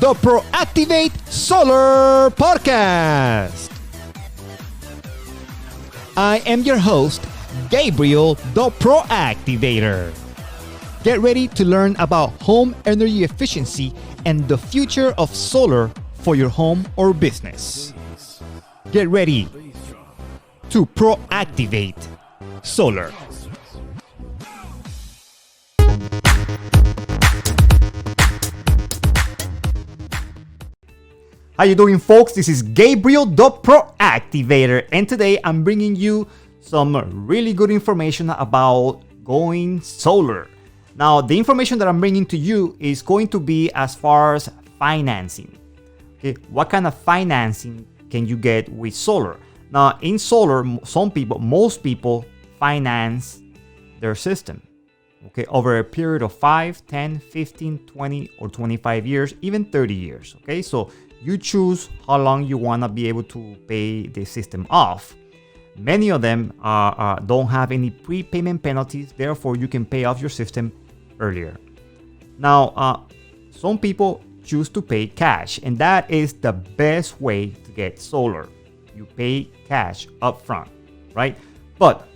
The Proactivate Solar Podcast. I am your host, Gabriel the Proactivator. Get ready to learn about home energy efficiency and the future of solar for your home or business. Get ready to Proactivate Solar. How you doing, folks? This is Gabriel the Proactivator, and today I'm bringing you some really good information about going solar. Now, the information that I'm bringing to you is going to be as far as financing. Okay, what kind of financing can you get with solar? Now, in solar, most people finance their system, okay, over a period of 5, 10, 15, 20, or 25 years, even 30 years, okay? So you choose how long you want to be able to pay the system off. Many of them don't have any prepayment penalties, therefore you can pay off your system earlier. Now, some people choose to pay cash, and that is the best way to get solar. You pay cash up front, right? But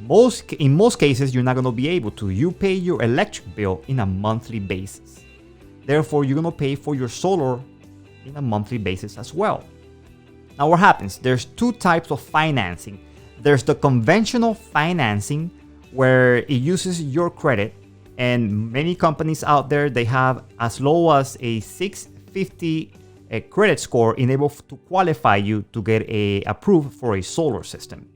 in most cases, you're not going to be able to. You pay your electric bill in a monthly basis. Therefore, you're going to pay for your solar in a monthly basis as well. Now, what happens? There's two types of financing. There's the conventional financing, where it uses your credit, and many companies out there, they have as low as a 650 credit score enable to qualify you to get approved for a solar system,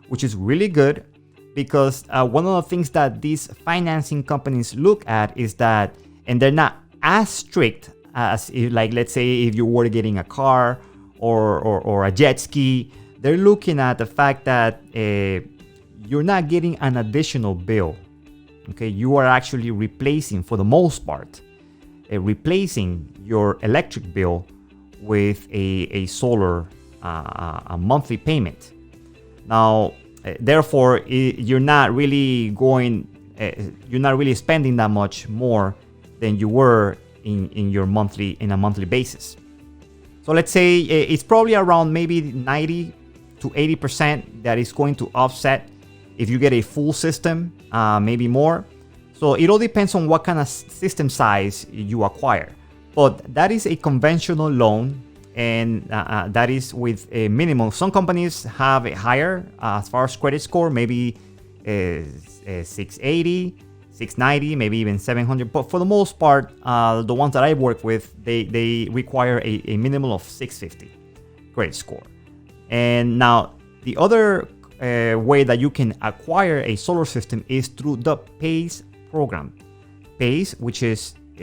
which is really good because one of the things that these financing companies look at is that, and they're not as strict as like, let's say if you were getting a car or a jet ski, they're looking at the fact that you're not getting an additional bill. Okay, you are actually replacing, for the most part, replacing your electric bill with a solar a monthly payment. Now, therefore, you're not really spending that much more than you were in a monthly basis. So let's say it's probably around maybe 90 to 80% that is going to offset if you get a full system, maybe more. So it all depends on what kind of system size you acquire. But that is a conventional loan, and that is with a minimum. Some companies have a higher as far as credit score, maybe 680, 690, maybe even 700. But for the most part, the ones that I work with, they require a minimum of 650 credit score. And now the other way that you can acquire a solar system is through the PACE program. PACE, which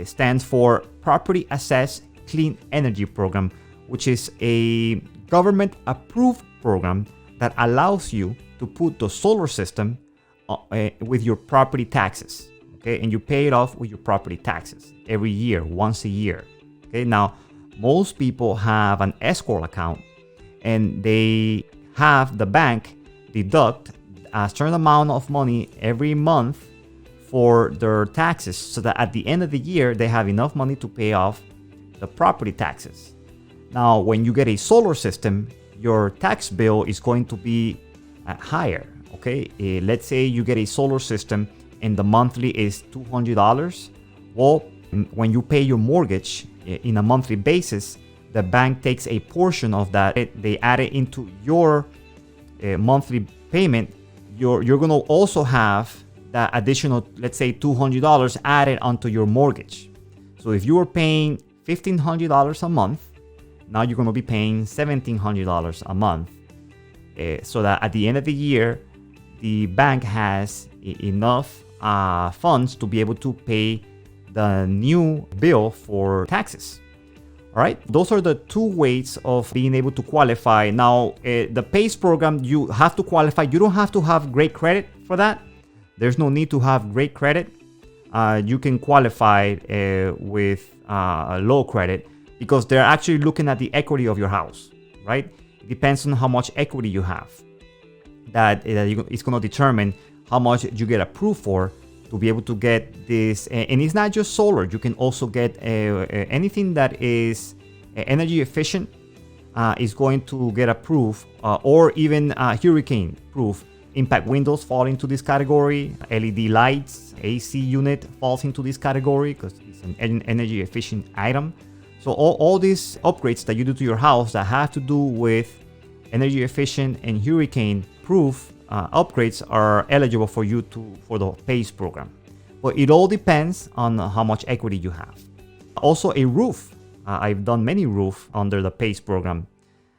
stands for Property Assessed Clean Energy Program, which is a government approved program that allows you to put the solar system with your property taxes, okay? And you pay it off with your property taxes every year, once a year, okay? Now, most people have an escrow account, and they have the bank deduct a certain amount of money every month for their taxes, so that at the end of the year, they have enough money to pay off the property taxes. Now, when you get a solar system, your tax bill is going to be higher. Okay, let's say you get a solar system and the monthly is $200. Well, when you pay your mortgage in a monthly basis, the bank takes a portion of that. They add it into your monthly payment. You're going to also have that additional, let's say $200 added onto your mortgage. So if you were paying $1,500 a month, now you're going to be paying $1,700 a month. So that at the end of the year, the bank has enough funds to be able to pay the new bill for taxes. All right, those are the two ways of being able to qualify. Now, the PACE program, you have to qualify. You don't have to have great credit for that. There's no need to have great credit. You can qualify with low credit because they're actually looking at the equity of your house, right? It depends on how much equity you have. That it's going to determine how much you get approved for to be able to get this. And it's not just solar. You can also get anything that is energy efficient is going to get approved, or even hurricane proof. Impact windows fall into this category. LED lights, AC unit falls into this category because it's an energy efficient item. So all these upgrades that you do to your house that have to do with energy efficient and hurricane proof upgrades are eligible for you for the PACE program. But it all depends on how much equity you have. Also a roof. I've done many roofs under the PACE program.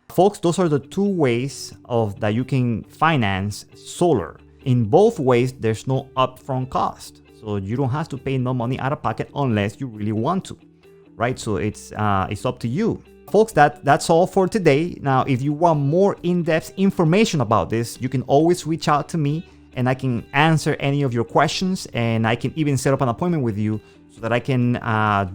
Folks, those are the two ways that you can finance solar. In both ways, there's no upfront cost. So you don't have to pay no money out of pocket unless you really want to, right? So it's up to you. Folks, that's all for today. Now, if you want more in-depth information about this, you can always reach out to me and I can answer any of your questions, and I can even set up an appointment with you so that I can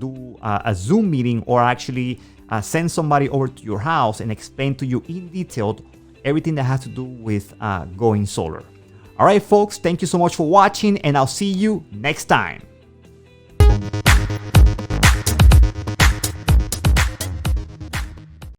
do a Zoom meeting, or actually send somebody over to your house and explain to you in detail everything that has to do with going solar. All right, folks, thank you so much for watching, and I'll see you next time.